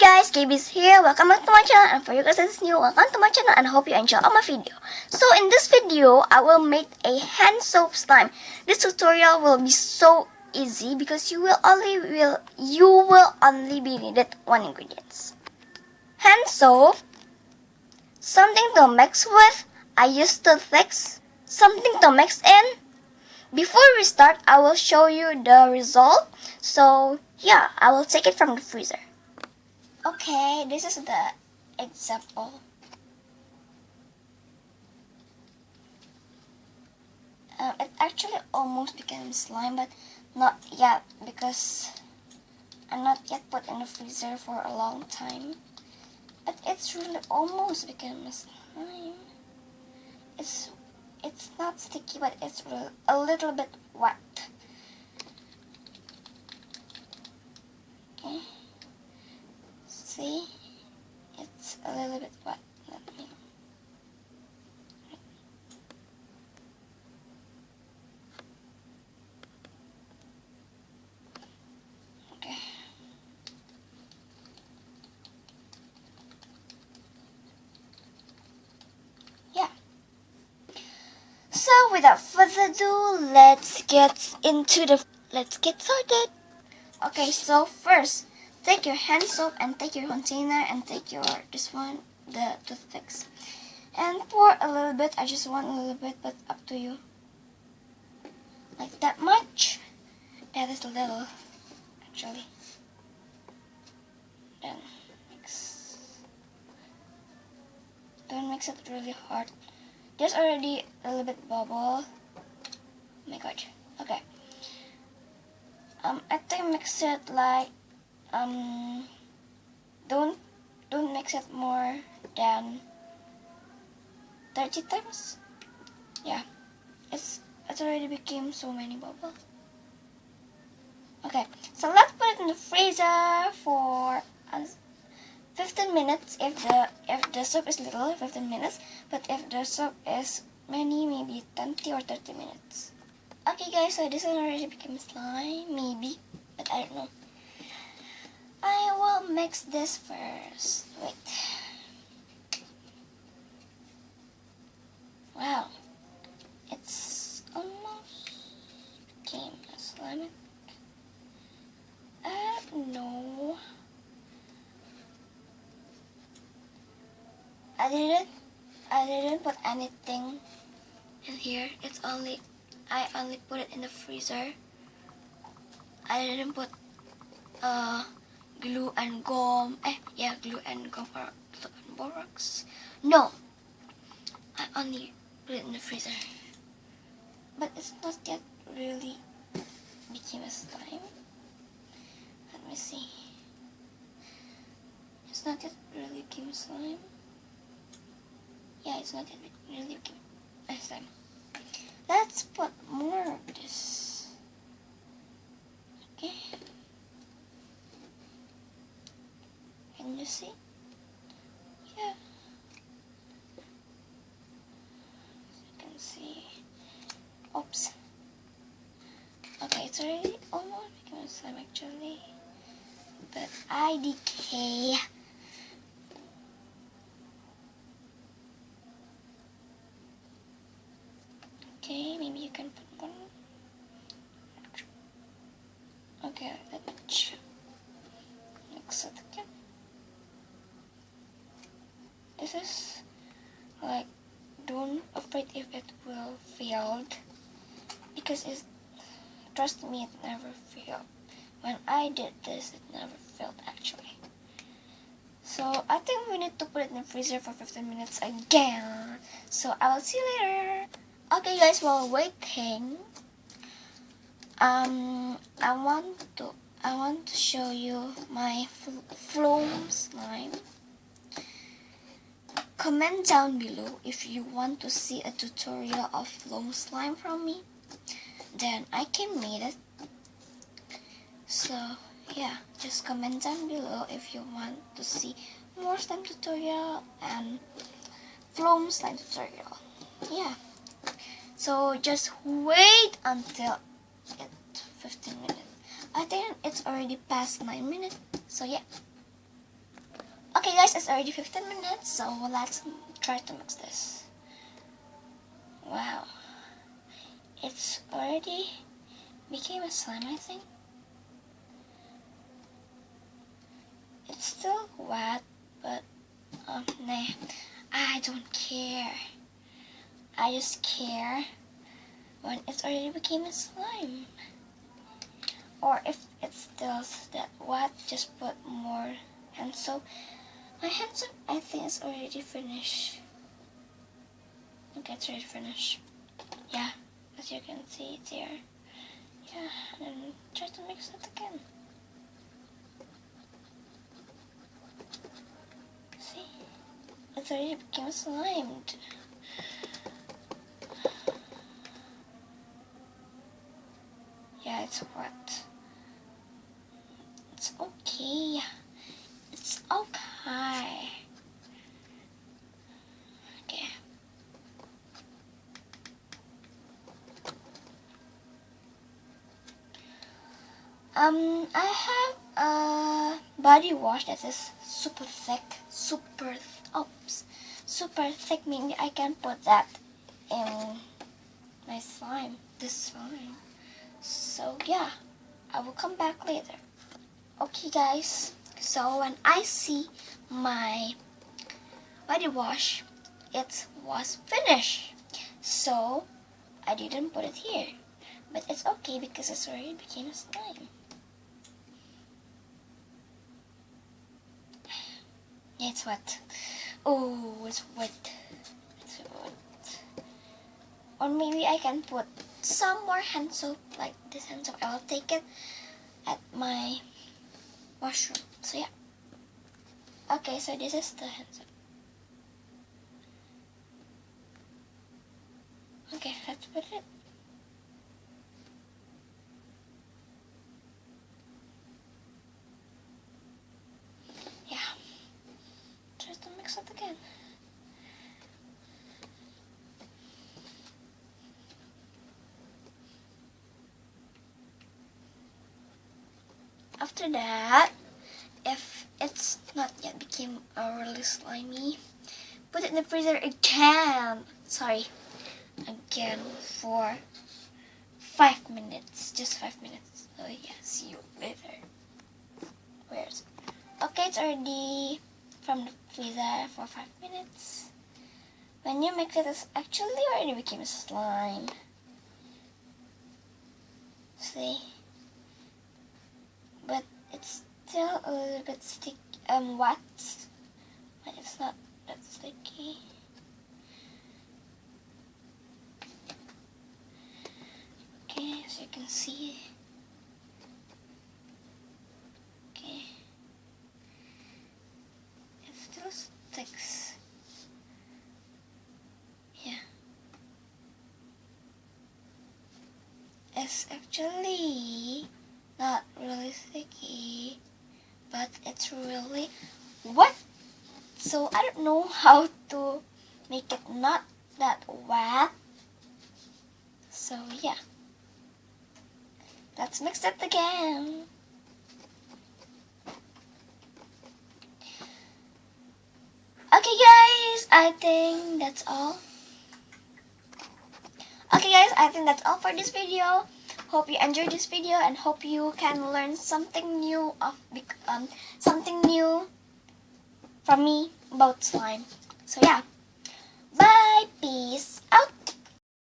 guys, KB's here. Welcome back to my channel, and for you guys that's new, welcome to my channel and I hope you enjoy my video. So in this video, I will make a hand soap slime. This tutorial will be so easy because you will only be needed one ingredients. Hand soap, something to mix with. I used toothpicks, something to mix in. Before we start, I will show you the result. So yeah, I will take it from the freezer. Okay, this is the example. It actually almost became slime, but not yet because I'm not yet put in the freezer for a long time. But it's really almost became a slime. It's not sticky, but it's really a little bit wet. Okay. See, it's a little bit wet. Let me. Okay. Yeah. So without further ado, let's get started. Okay, so first, take your hand soap and take your container and take the toothpicks. And pour a little bit. I just want a little bit, but up to you. Like that much. That is a little, actually. Then mix. Don't mix it really hard. There's already a little bit bubble. Oh my god. Okay. I think mix it like don't mix it more than 30 times. Yeah, it's already became so many bubbles. Okay, so let's put it in the freezer for 15 minutes. If the soap is little, 15 minutes. But if the soap is many, maybe 20 or 30 minutes. Okay guys, so this one already became slime, maybe, but I don't know. I will mix this first. Wait. Wow. It's almost became a slime. I don't know. I didn't put anything in here. I only put it in the freezer. I didn't put glue and gum. Glue and gum or borax. No, I only put it in the freezer. But it's not yet really became a slime. Let me see. It's not yet really became slime. Yeah, it's not yet really became a slime. Let's put more of this. Okay. Can you see? Yeah. You can see. Oops. Okay, it's already almost become a slime actually. But I decay. Okay, maybe you can put one. Okay, let's mix it again. This is like, don't afraid if it will fail, because trust me, it never failed. When I did this, it never failed actually. So I think we need to put it in the freezer for 15 minutes again. So I will see you later. Okay guys, while waiting, I want to show you my foam slime. Comment down below if you want to see a tutorial of foam slime from me. Then I can make it. So yeah, just comment down below if you want to see more slime tutorial and foam slime tutorial. Yeah. So just wait until it's 15 minutes. I think it's already past 9 minutes. So yeah. Okay guys, it's already 15 minutes, so let's try to mix this. Wow. It's already became a slime, I think. It's still wet, but nah, I don't care. I just care when it's already became a slime. Or if it's still that wet, just put more hand soap. My hand soap, I think, is already finished. Okay, it's already finished. Yeah, as you can see, it's here. Yeah, and then try to mix it again. See? It's already became slimed. Yeah, it's wet. It's okay. It's okay. Okay. I have a body wash that is super thick. Super thick, meaning I can put that in my slime. This slime. So yeah, I will come back later. Okay guys, so when I see my body wash, it was finished. So I didn't put it here. But it's okay because it's already became a slime. Yeah, it's wet. Oh, it's wet. It's wet. Or maybe I can put some more hand soap, like this hand soap. I will take it at my washroom. So yeah. Okay, so this is the hand soap. Okay, let's put it. Yeah. Try to mix it again. After that, if it's not yet became really slimy, put it in the freezer again. Sorry, again for 5 minutes. Just 5 minutes. So yeah, see you later. Where's it? Okay, it's already from the freezer for 5 minutes. When you mix it, it's actually already became a slime. See? But it's still a little bit sticky, wet, but it's not that sticky. Okay, as you can see. Okay. It still sticks. Yeah. It's actually not really sticky, but it's really wet. So I don't know how to make it not that wet. So yeah. Let's mix it again. Okay guys, I think that's all. Okay guys, I think that's all for this video. Hope you enjoyed this video and hope you can learn something new from me about slime. So yeah, bye.